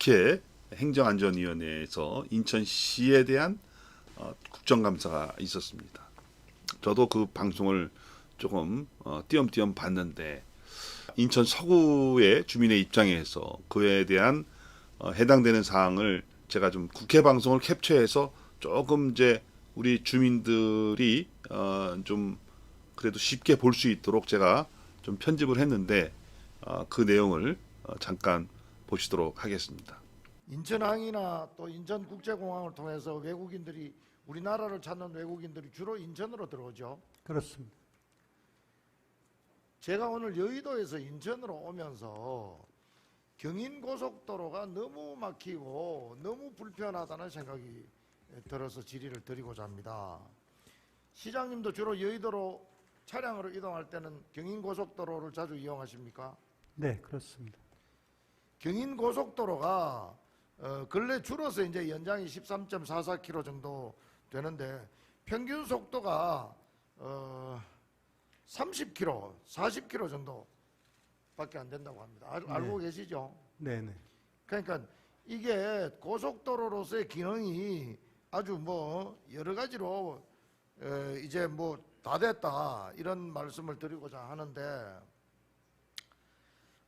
국회 행정안전위원회에서 인천시에 대한 국정감사가 있었습니다. 저도 그 방송을 조금 띄엄띄엄 봤는데 인천 서구의 주민의 입장에서 그에 대한 해당되는 사항을 제가 좀 국회 방송을 캡처해서 조금 이제 우리 주민들이 좀 그래도 쉽게 볼 수 있도록 제가 좀 편집을 했는데 그 내용을 잠깐 보시도록 하겠습니다. 인천항이나 또 인천국제공항을 통해서 외국인들이 우리나라를 찾는 외국인들이 주로 인천으로 들어오죠. 그렇습니다. 제가 오늘 여의도에서 인천으로 오면서 경인고속도로가 너무 막히고 너무 불편하다는 생각이 들어서 질의를 드리고자 합니다. 시장님도 주로 여의도로 차량으로 이동할 때는 경인고속도로를 자주 이용하십니까? 네, 그렇습니다. 경인고속도로가 근래 줄어서 이제 연장이 13.44km 정도 되는데 평균 속도가 30km, 40km 정도밖에 안 된다고 합니다. 알고 계시죠? 네네. 그러니까 이게 고속도로로서의 기능이 아주 뭐 여러 가지로 이제 뭐 다 됐다 이런 말씀을 드리고자 하는데,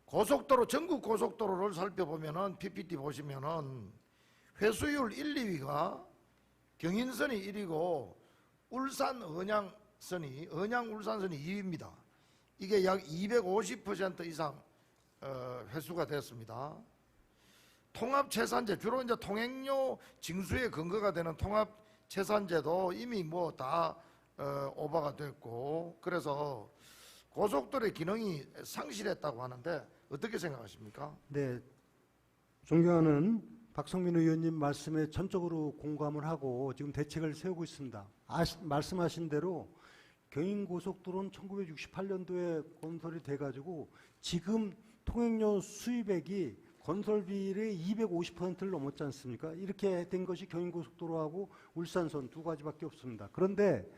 고속도로 전국 고속도로를 살펴보면은 PPT 보시면은 회수율 1, 2위가 경인선이 1위고 울산 언양선이 울산선이 2위입니다. 이게 약 250% 이상 회수가 됐습니다. 통합채산제, 주로 이제 통행료 징수의 근거가 되는 통합채산제도 이미 뭐 다 오버가 됐고, 그래서 고속도로의 기능이 상실했다고 하는데 어떻게 생각하십니까? 네, 존경하는 박성민 의원님 말씀에 전적으로 공감을 하고 지금 대책을 세우고 있습니다. 말씀하신 대로 경인고속도로는 1968년도에 건설이 돼가지고 지금 통행료 수입액이 건설비의 250%를 넘었지 않습니까? 이렇게 된 것이 경인고속도로하고 울산선 두 가지밖에 없습니다. 그런데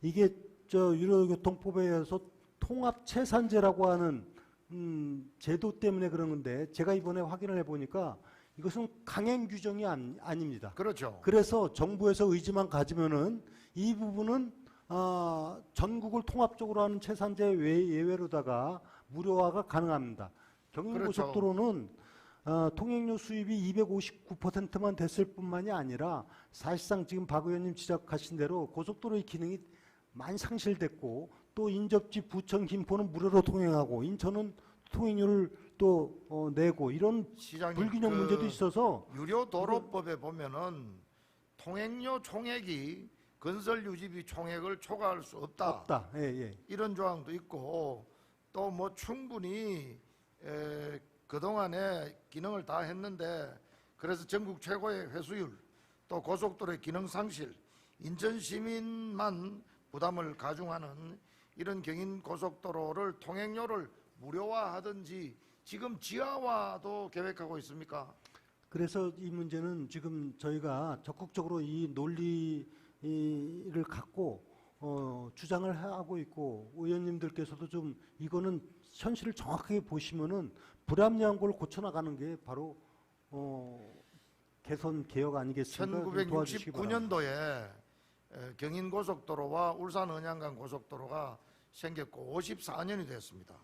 이게 유료교통법에 의해서 통합채산제라고 하는 제도 때문에 그런 건데, 제가 이번에 확인을 해보니까 이것은 강행 규정이 아닙니다. 그렇죠. 그래서 정부에서 의지만 가지면은 이 부분은 전국을 통합적으로 하는 채산제 예외로다가 무료화가 가능합니다. 경인고속도로는 통행료 수입이 259%만 됐을 뿐만이 아니라 사실상 지금 박 의원님 지적하신 대로 고속도로의 기능이 많이 상실됐고, 또 인접지 부천 김포는 무료로 통행하고 인천은 통행료를 또 내고 이런 불균형 문제도 있어서 유료도로법에 보면은 통행료 총액이 건설 유지비 총액을 초과할 수 없다. 예. 이런 조항도 있고, 또 뭐 충분히 그동안에 기능을 다 했는데, 그래서 전국 최고의 회수율, 또 고속도로의 기능 상실, 인천 시민만 부담을 가중하는 이런 경인고속도로를 통행료를 무료화하든지 지금 지하화도 계획하고 있습니까? 그래서 이 문제는 지금 저희가 적극적으로 이 논리를 갖고 주장을 하고 있고, 의원님들께서도 좀 이거는 현실을 정확하게 보시면은 불합리한 걸 고쳐나가는 게 바로 개선 개혁 아니겠습니까? 1969년도에 경인고속도로와 울산 언양간 고속도로가 생겼고 54년이 됐습니다.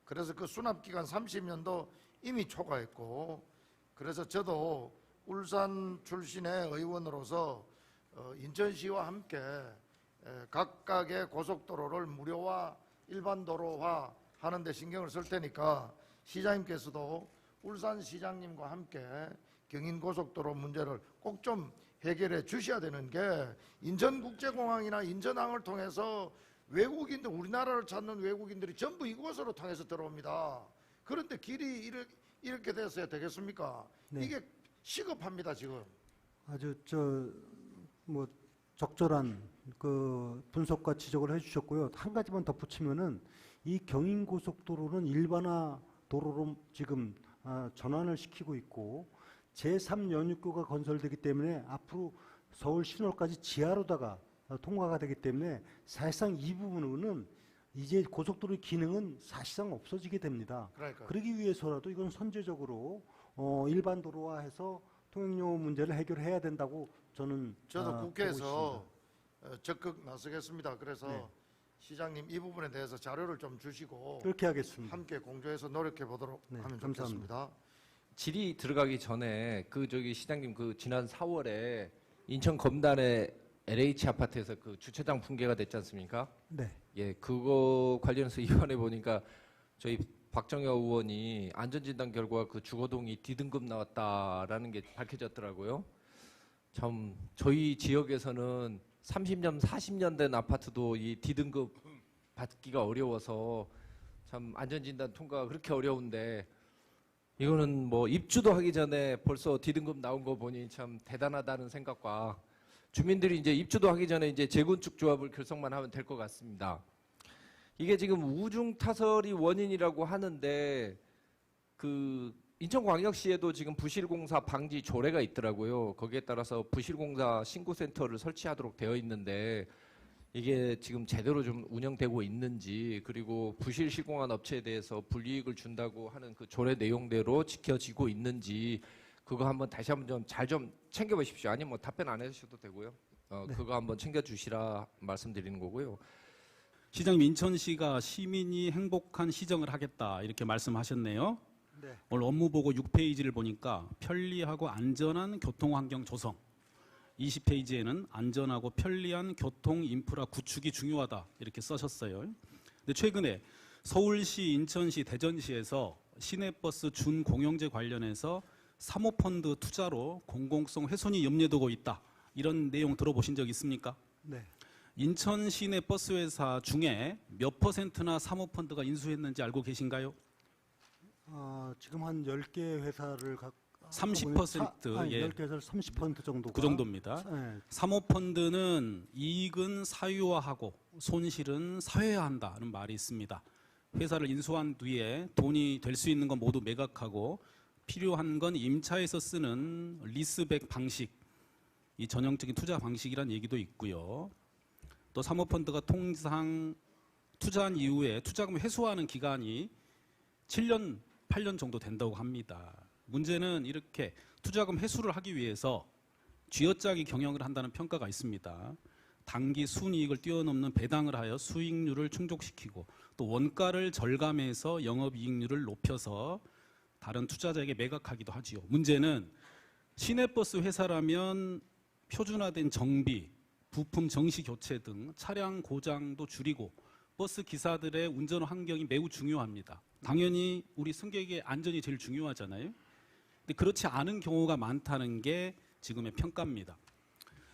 그래서 그 수납기간 30년도 이미 초과했고, 그래서 저도 울산 출신의 의원으로서 인천시와 함께 각각의 고속도로를 무료화, 일반도로화 하는 데 신경을 쓸 테니까 시장님께서도 울산시장님과 함께 경인고속도로 문제를 꼭 좀 해결해 주셔야 되는 게, 인천국제공항이나 인천항을 통해서 외국인들, 우리나라를 찾는 외국인들이 전부 이곳으로 통해서 들어옵니다. 그런데 길이 이렇게 됐어야 되겠습니까? 네. 이게 시급합니다 지금. 아주 뭐 적절한 그 분석과 지적을 해주셨고요. 한 가지만 덧붙이면은 이 경인고속도로는 일반화 도로로 지금 전환을 시키고 있고, 제3연육교가 건설되기 때문에 앞으로 서울 신월까지 지하로다가 통과가 되기 때문에 사실상 이 부분은 이제 고속도로의 기능은 사실상 없어지게 됩니다. 그러니까요. 그러기 위해서라도 이건 선제적으로 일반 도로화해서 통행료 문제를 해결해야 된다고 저는 저도 보고 국회에서 있습니다. 적극 나서겠습니다. 그래서 네. 시장님 이 부분에 대해서 자료를 좀 주시고 그렇게 하겠습니다. 함께 공조해서 노력해 보도록 네, 하면 감사합니다. 좋겠습니다. 질의 들어가기 전에 그 저기 시장님 그 지난 4월에 인천 검단의 LH 아파트에서 그 주차장 붕괴가 됐지 않습니까? 네. 예, 그거 관련해서 이번에 보니까 저희 박정혁 의원이 안전진단 결과 그 주거동이 D등급 나왔다라는 게 밝혀졌더라고요. 참 저희 지역에서는 30년, 40년 된 아파트도 이 D등급 받기가 어려워서 참 안전진단 통과가 그렇게 어려운데 이거는 뭐 입주도 하기 전에 벌써 D등급 나온 거 보니 참 대단하다는 생각과 주민들이 이제 입주도 하기 전에 이제 재건축 조합을 결성만 하면 될 것 같습니다. 이게 지금 우중 타설이 원인이라고 하는데 그 인천광역시에도 지금 부실공사 방지 조례가 있더라고요. 거기에 따라서 부실공사 신고센터를 설치하도록 되어 있는데 이게 지금 제대로 좀 운영되고 있는지 그리고 부실 시공한 업체에 대해서 불이익을 준다고 하는 그 조례 내용대로 지켜지고 있는지 그거 한번 다시 한번 좀 잘 좀 챙겨보십시오. 아니면 뭐 답변 안 해주셔도 되고요. 네. 그거 한번 챙겨주시라 말씀드리는 거고요. 시장님, 인천시가 시민이 행복한 시정을 하겠다 이렇게 말씀하셨네요. 네. 오늘 업무보고 6페이지를 보니까 편리하고 안전한 교통환경 조성, 20페이지에는 안전하고 편리한 교통 인프라 구축이 중요하다 이렇게 써셨어요. 근데 최근에 서울시, 인천시, 대전시에서 시내버스 준공영제 관련해서 사모펀드 투자로 공공성 훼손이 염려되고 있다. 이런 내용 들어보신 적 있습니까? 네. 인천 시내 버스 회사 중에 몇 %나 사모펀드가 인수했는지 알고 계신가요? 지금 한 10개 회사를 30%, 예. 10개 회사를 30% 정도가 그 정도입니다. 네. 사모펀드는 이익은 사유화하고 손실은 사회화한다는 말이 있습니다. 회사를 인수한 뒤에 돈이 될 수 있는 건 모두 매각하고 필요한 건 임차에서 쓰는 리스백 방식, 이 전형적인 투자 방식이란 얘기도 있고요. 또 사모펀드가 통상 투자한 이후에 투자금 회수하는 기간이 7년, 8년 정도 된다고 합니다. 문제는 이렇게 투자금 회수를 하기 위해서 쥐어짜기 경영을 한다는 평가가 있습니다. 단기 순이익을 뛰어넘는 배당을 하여 수익률을 충족시키고 또 원가를 절감해서 영업이익률을 높여서 다른 투자자에게 매각하기도 하지요. 문제는 시내버스 회사라면 표준화된 정비, 부품 정시 교체 등 차량 고장도 줄이고 버스 기사들의 운전 환경이 매우 중요합니다. 당연히 우리 승객의 안전이 제일 중요하잖아요. 근데 그렇지 않은 경우가 많다는 게 지금의 평가입니다.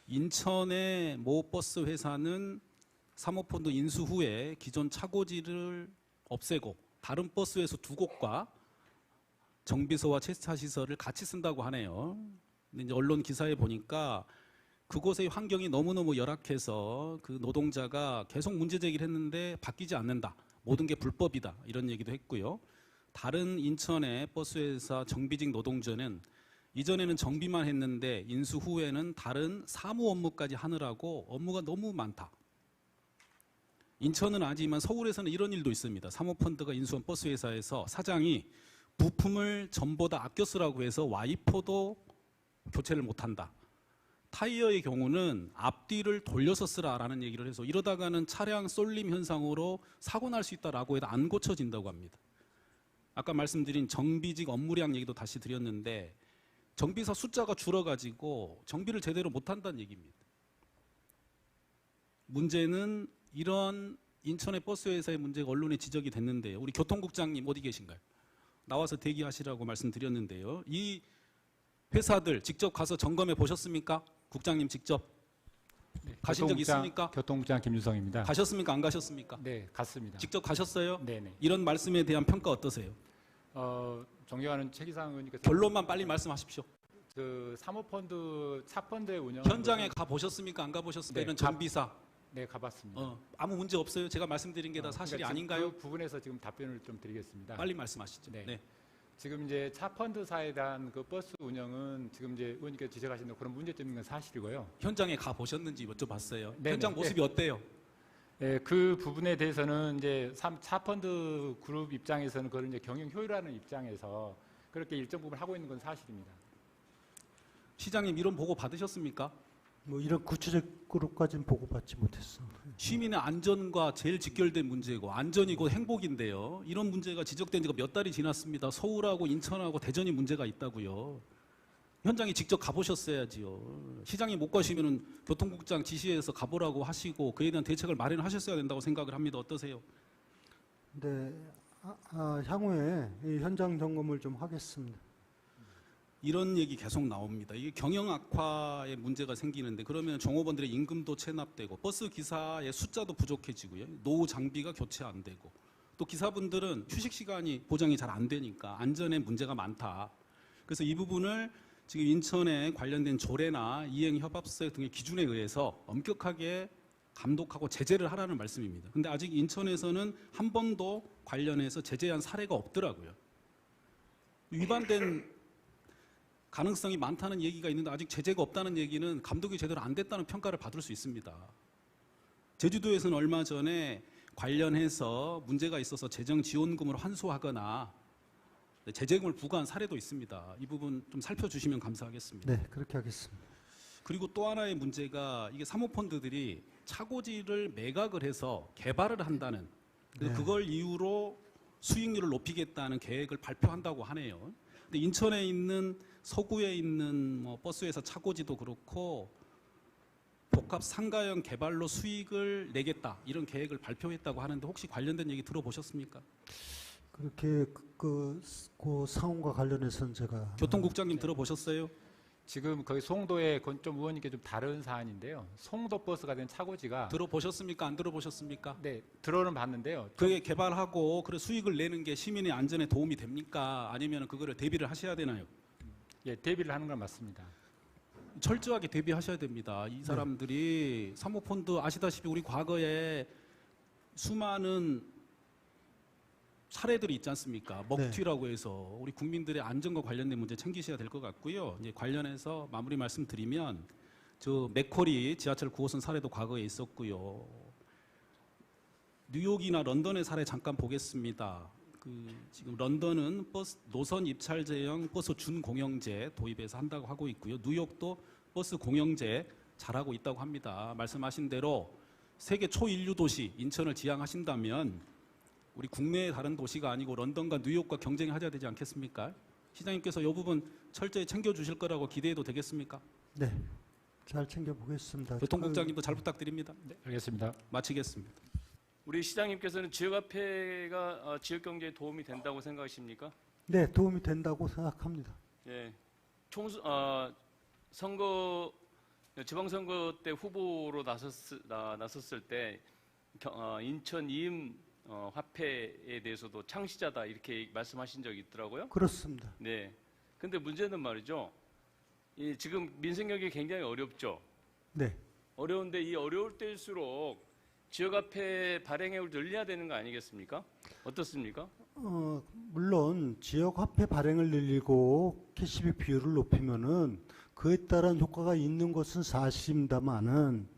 인천의 모 버스 회사는 사모펀드 인수 후에 기존 차고지를 없애고 다른 버스에서 2곳과 정비소와 세차 시설을 같이 쓴다고 하네요. 근데 이제 언론 기사에 보니까 그곳의 환경이 너무너무 열악해서 그 노동자가 계속 문제 제기를 했는데 바뀌지 않는다. 모든 게 불법이다. 이런 얘기도 했고요. 다른 인천의 버스회사 정비직 노동자는 이전에는 정비만 했는데 인수 후에는 다른 사무 업무까지 하느라고 업무가 너무 많다. 인천은 아니지만 서울에서는 이런 일도 있습니다. 사모펀드가 인수한 버스회사에서 사장이 부품을 전보다 아껴 쓰라고 해서 와이퍼도 교체를 못한다. 타이어의 경우는 앞뒤를 돌려서 쓰라라는 얘기를 해서 이러다가는 차량 쏠림 현상으로 사고 날 수 있다라고 해도 안 고쳐진다고 합니다. 아까 말씀드린 정비직 업무량 얘기도 다시 드렸는데 정비사 숫자가 줄어가지고 정비를 제대로 못한다는 얘기입니다. 문제는 이런 인천의 버스회사의 문제가 언론에 지적이 됐는데요. 우리 교통국장님 어디 계신가요? 나와서 대기하시라고 말씀드렸는데요. 이 회사들 직접 가서 점검해 보셨습니까? 국장님 직접 가신 적 있습니까? 교통국장 김유성입니다. 가셨습니까? 안 가셨습니까? 네, 갔습니다. 직접 가셨어요? 네네. 이런 말씀에 대한 평가 어떠세요? 존경하는 최기상 의원님께서 결론만 빨리 말씀하십시오. 그 사모펀드 차펀드의 운영 현장에 가 보셨습니까? 안 가 보셨습니까? 네, 이런 정비사 네, 가봤습니다. 아무 문제 없어요? 제가 말씀드린 게 다 사실이 그러니까 지금 아닌가요? 그 부분에서 지금 답변을 좀 드리겠습니다. 빨리 말씀하시죠. 네. 네. 지금 이제 차펀드사에 대한 그 버스 운영은 지금 이제 의원님께서 지적하신 그런 문제점인 건 사실이고요. 현장에 가 보셨는지 여쭤봤어요. 네네. 현장 모습이 어때요? 네, 그 부분에 대해서는 이제 차펀드 그룹 입장에서는 그걸 이제 경영 효율화하는 입장에서 그렇게 일정 부분 하고 있는 건 사실입니다. 시장님 이런 보고 받으셨습니까? 뭐 이런 구체적으로까지는 보고받지 못했습니다. 시민의 안전과 제일 직결된 문제고 안전이고 행복인데요. 이런 문제가 지적된 지가 몇 달이 지났습니다. 서울하고 인천하고 대전이 문제가 있다고요. 현장에 직접 가보셨어야지요. 시장이 못 가시면은 교통국장 지시해서 가보라고 하시고 그에 대한 대책을 마련하셨어야 된다고 생각을 합니다. 어떠세요? 근데 향후에 이 현장 점검을 좀 하겠습니다. 이런 얘기 계속 나옵니다. 이게 경영 악화에 문제가 생기는데 그러면 종업원들의 임금도 체납되고 버스 기사의 숫자도 부족해지고요. 노후 장비가 교체 안 되고 또 기사분들은 휴식 시간이 보장이 잘 안 되니까 안전에 문제가 많다. 그래서 이 부분을 지금 인천에 관련된 조례나 이행협업체 등의 기준에 의해서 엄격하게 감독하고 제재를 하라는 말씀입니다. 근데 아직 인천에서는 한 번도 관련해서 제재한 사례가 없더라고요. 위반된 가능성이 많다는 얘기가 있는데 아직 제재가 없다는 얘기는 감독이 제대로 안 됐다는 평가를 받을 수 있습니다. 제주도에서는 얼마 전에 관련해서 문제가 있어서 재정지원금을 환수하거나 제재금을 부과한 사례도 있습니다. 이 부분 좀 살펴주시면 감사하겠습니다. 네, 그렇게 하겠습니다. 그리고 또 하나의 문제가 이게 사모펀드들이 차고지를 매각을 해서 개발을 한다는 그래서 네. 그걸 이유로 수익률을 높이겠다는 계획을 발표한다고 하네요. 근데 인천에 있는 서구에 있는 뭐 버스회사 차고지도 그렇고 복합 상가형 개발로 수익을 내겠다 이런 계획을 발표했다고 하는데 혹시 관련된 얘기 들어보셨습니까? 그렇게 그 상황과 관련해서는 제가 교통국장님 들어보셨어요? 지금 거기 송도에 그건 좀 의원님께 좀 다른 사안인데요. 송도 버스가 된 차고지가 들어보셨습니까? 안 들어보셨습니까? 네, 들어는 봤는데요. 그게 개발하고 그래 수익을 내는 게 시민의 안전에 도움이 됩니까? 아니면 그거를 대비를 하셔야 되나요? 예, 대비를 하는 건 맞습니다. 철저하게 대비하셔야 됩니다. 이 사람들이 사모펀드 아시다시피 우리 과거에 수많은 사례들이 있지 않습니까? 먹튀라고 해서 우리 국민들의 안전과 관련된 문제 챙기셔야 될 것 같고요. 이제 관련해서 마무리 말씀드리면 저 맥쿼리 지하철 9호선 사례도 과거에 있었고요. 뉴욕이나 런던의 사례 잠깐 보겠습니다. 지금 런던은 버스 노선 입찰 제형 버스 준공영제 도입해서 한다고 하고 있고요. 뉴욕도 버스 공영제 잘하고 있다고 합니다. 말씀하신 대로 세계 초인류 도시 인천을 지향하신다면 우리 국내의 다른 도시가 아니고 런던과 뉴욕과 경쟁하셔야 되지 않겠습니까? 시장님께서 이 부분 철저히 챙겨주실 거라고 기대해도 되겠습니까? 네, 잘 챙겨보겠습니다. 교통국장님도 잘 부탁드립니다. 네, 알겠습니다. 마치겠습니다. 우리 시장님께서는 지역화폐가 지역 경제에 도움이 된다고 생각하십니까? 네, 도움이 된다고 생각합니다. 예, 지방선거 때 후보로 나섰을 때 인천 이음 화폐에 대해서도 창시자다 이렇게 말씀하신 적이 있더라고요. 그렇습니다. 네. 근데 문제는 말이죠. 지금 민생경제 굉장히 어렵죠. 네. 어려운데 이 어려울 때일수록 지역화폐 발행액을 늘려야 되는 거 아니겠습니까? 어떻습니까? 물론 지역 화폐 발행을 늘리고 캐시백 비율을 높이면은 그에 따른 효과가 있는 것은 사실입니다만은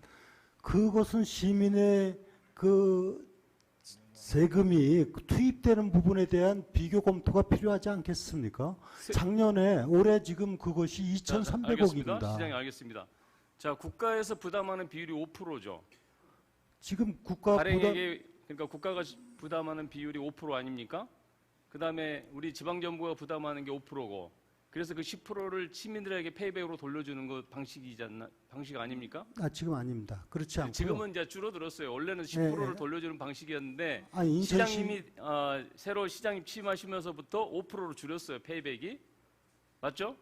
그것은 시민의 그 세금이 투입되는 부분에 대한 비교 검토가 필요하지 않겠습니까? 작년에 올해 지금 그것이 2,300억입니다. 시장님 알겠습니다. 자, 국가에서 부담하는 비율이 5%죠. 지금 국가 발행액이 그러니까 국가가 부담하는 비율이 5% 아닙니까? 그다음에 우리 지방 정부가 부담하는 게 5%고. 그래서 그 10%를 시민들에게 페이백으로 돌려주는 거 방식 아닙니까? 지금 아닙니다. 그렇지 않고요. 지금은 이제 줄어들었어요. 원래는 10%를 돌려주는 방식이었는데 인천시 시장님이 새로 시장님 취임하시면서부터 5%로 줄였어요. 페이백이 맞죠?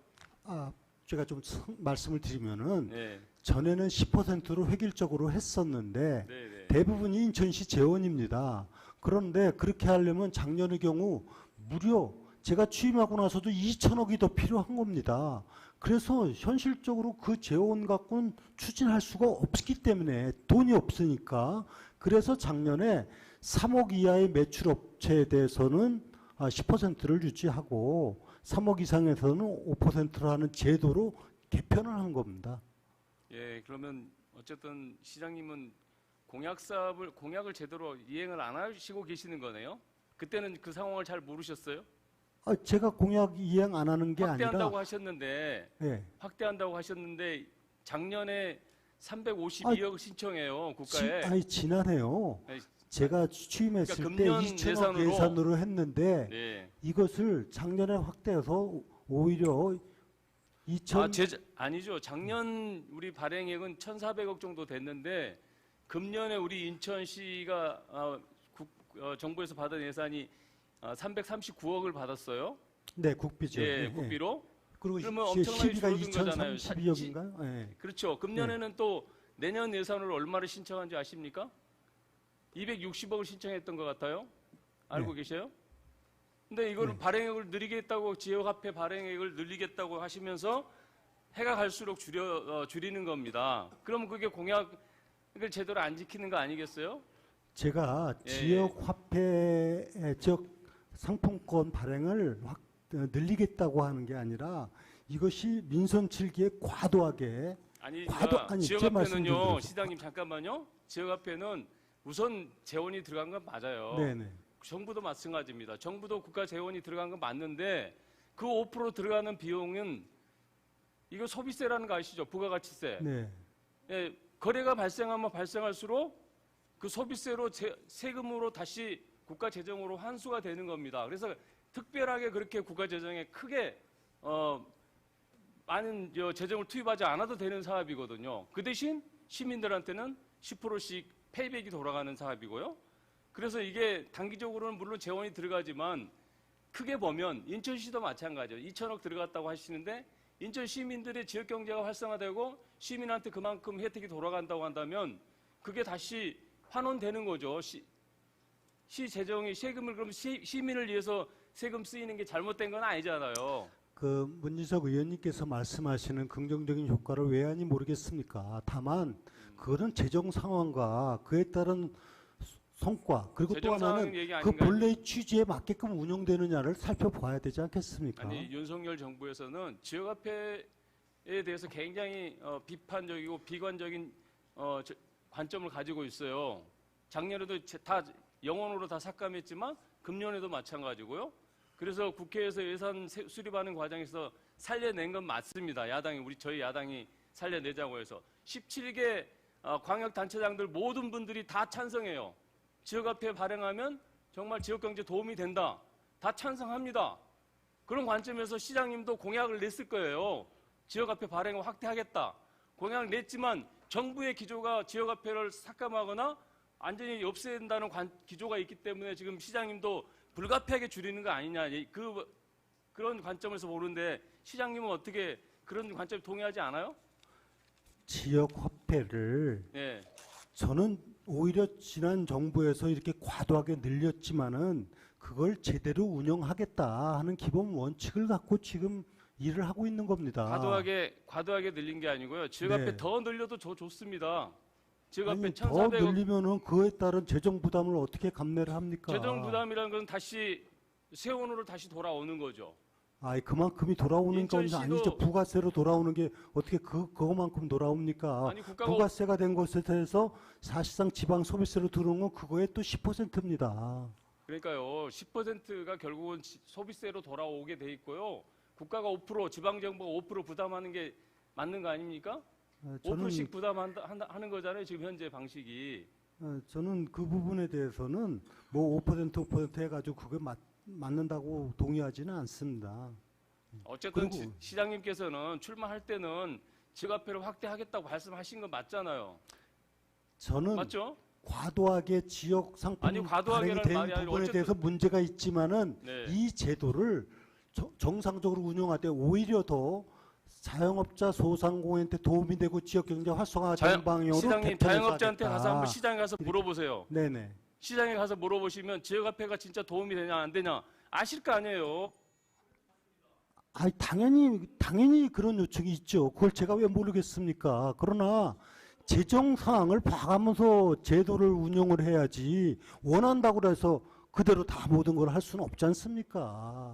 제가 좀 말씀을 드리면은 네. 전에는 10%로 획일적으로 했었는데 네. 대부분이 인천시 재원입니다. 그런데 그렇게 하려면 작년의 경우 무려 제가 취임하고 나서도 2천억이 더 필요한 겁니다. 그래서 현실적으로 그 재원 갖고는 추진할 수가 없기 때문에 돈이 없으니까 그래서 작년에 3억 이하의 매출 업체에 대해서는 10%를 유지하고 3억 이상에서는 5%로 하는 제도로 개편을 한 겁니다. 예, 그러면 어쨌든 시장님은 공약을 제대로 이행을 안 하시고 계시는 거네요. 그때는 그 상황을 잘 모르셨어요? 제가 공약 이행 안 하는 게 확대한다고 아니라 하셨는데 예. 확대한다고 하셨는데 작년에 352억 신청해요 국가에. 아니 지난해요. 아니, 제가 취임했을 그러니까 때 금년 2천억 예산으로- 예산으로 했는데 네. 이것을 작년에 확대해서 오히려 2천 아니죠. 작년 우리 발행액은 1,400억 정도 됐는데 금년에 우리 인천시가 정부에서 받은 예산이 339억을 받았어요. 네, 국비죠. 예, 국비로. 그리고 그러면 엄청나게 12가 줄어든 거잖아요. 2,032억인가요? 예. 그렇죠. 금년에는 또 내년 예산을 얼마를 신청한지 아십니까? 260억을 신청했던 것 같아요. 알고 계셔요? 근데 이거를 네. 발행액을 늘리겠다고 지역화폐 발행액을 늘리겠다고 하시면서 해가 갈수록 줄이는 겁니다. 그럼 그게 공약을 제대로 안 지키는 거 아니겠어요? 제가 예, 지역 화폐 지역 상품권 발행을 늘리겠다고 하는 게 아니라 이것이 민선 7기에 과도하게 아니, 아니, 제 말씀 좀 지역화폐는요, 들어보세요. 시장님 잠깐만요. 지역화폐는 우선 재원이 들어간 건 맞아요. 네네. 정부도 마찬가지입니다. 정부도 국가 재원이 들어간 건 맞는데 그 5% 들어가는 비용은 이거 소비세라는 거 아시죠? 부가가치세. 네. 예, 거래가 발생하면 발생할수록 그 소비세로 세금으로 다시 국가 재정으로 환수가 되는 겁니다. 그래서 특별하게 그렇게 국가 재정에 크게 많은 재정을 투입하지 않아도 되는 사업이거든요. 그 대신 시민들한테는 10%씩 페이백이 돌아가는 사업이고요. 그래서 이게 단기적으로는 물론 재원이 들어가지만 크게 보면 인천시도 마찬가지예요. 2천억 들어갔다고 하시는데 인천 시민들의 지역 경제가 활성화되고 시민한테 그만큼 혜택이 돌아간다고 한다면 그게 다시 환원되는 거죠. 시 재정이 세금을 그럼 시민을 위해서 세금 쓰이는 게 잘못된 건 아니잖아요. 그 문진석 의원님께서 말씀하시는 긍정적인 효과를 왜 하는지 모르겠습니까? 다만 그거는 재정 상황과 그에 따른 성과 그리고 또 재정 상황 하나는 얘기 그 아닌가요? 본래의 취지에 맞게끔 운영되느냐를 살펴봐야 되지 않겠습니까? 아니 윤석열 정부에서는 지역화폐에 대해서 굉장히 비판적이고 비관적인 관점을 가지고 있어요. 작년에도 다 영원으로 다 삭감했지만 금년에도 마찬가지고요. 그래서 국회에서 예산 수립하는 과정에서 살려낸 건 맞습니다. 저희 야당이 살려내자고 해서 17개 광역단체장들 모든 분들이 다 찬성해요. 지역화폐 발행하면 정말 지역경제 도움이 된다. 다 찬성합니다. 그런 관점에서 시장님도 공약을 냈을 거예요. 지역화폐 발행을 확대하겠다. 공약을 냈지만 정부의 기조가 지역화폐를 삭감하거나 완전히 없앤다는 기조가 있기 때문에 지금 시장님도 불가피하게 줄이는 거 아니냐. 그런 관점에서 보는데 시장님은 어떻게 그런 관점에 동의하지 않아요? 지역 화폐를 네. 저는 오히려 지난 정부에서 이렇게 과도하게 늘렸지만은 그걸 제대로 운영하겠다 하는 기본 원칙을 갖고 지금 일을 하고 있는 겁니다. 과도하게 늘린 게 아니고요. 지역화폐 네. 더 늘려도 좋습니다. 지역화폐 아니, 더 1,400억 늘리면은 그에 따른 재정 부담을 어떻게 감내를 합니까? 재정 부담이라는 건 다시 세원으로 다시 돌아오는 거죠. 아이 그만큼이 돌아오는 건 인천시도- 아니죠. 부가세로 돌아오는 게 어떻게 그거만큼 돌아옵니까? 아니 국가가 부가세가 된 것에 대해서 사실상 지방 소비세로 들어온 건 그거의 또 10%입니다. 그러니까요. 10%가 결국은 소비세로 돌아오게 돼 있고요. 국가가 5%, 지방 정부가 5% 부담하는 게 맞는 거 아닙니까? 저는 5%씩 부담하는 거잖아요. 지금 현재 방식이. 저는 그 부분에 대해서는 뭐 5% 해가지고 그게 맞는다고 동의하지는 않습니다. 어쨌든 그리고- 시장님께서는 출마할 때는 지역화폐를 확대하겠다고 말씀하신 건 맞잖아요. 저는 맞죠? 과도하게 지역 상품 아니, 발행이 과도하게라는 된 말이 아니라 부분에 어쨌든- 대해서 문제가 있지만은 네. 이 제도를 정상적으로 운영할 때 오히려 더 자영업자 소상공인한테 도움이 되고 지역 경제 활성화되는 방향으로 시장님 개편해서 자영업자한테 가서 하겠다. 한번 시장에 가서 물어보세요. 네네. 시장에 가서 물어보시면 지역화폐가 진짜 도움이 되냐 안 되냐 아실 거 아니에요. 아니 당연히 그런 요청이 있죠. 그걸 제가 왜 모르겠습니까? 그러나 재정 상황을 봐가면서 제도를 운영을 해야지 원한다고 해서 그대로 다 모든 걸 할 수는 없지 않습니까?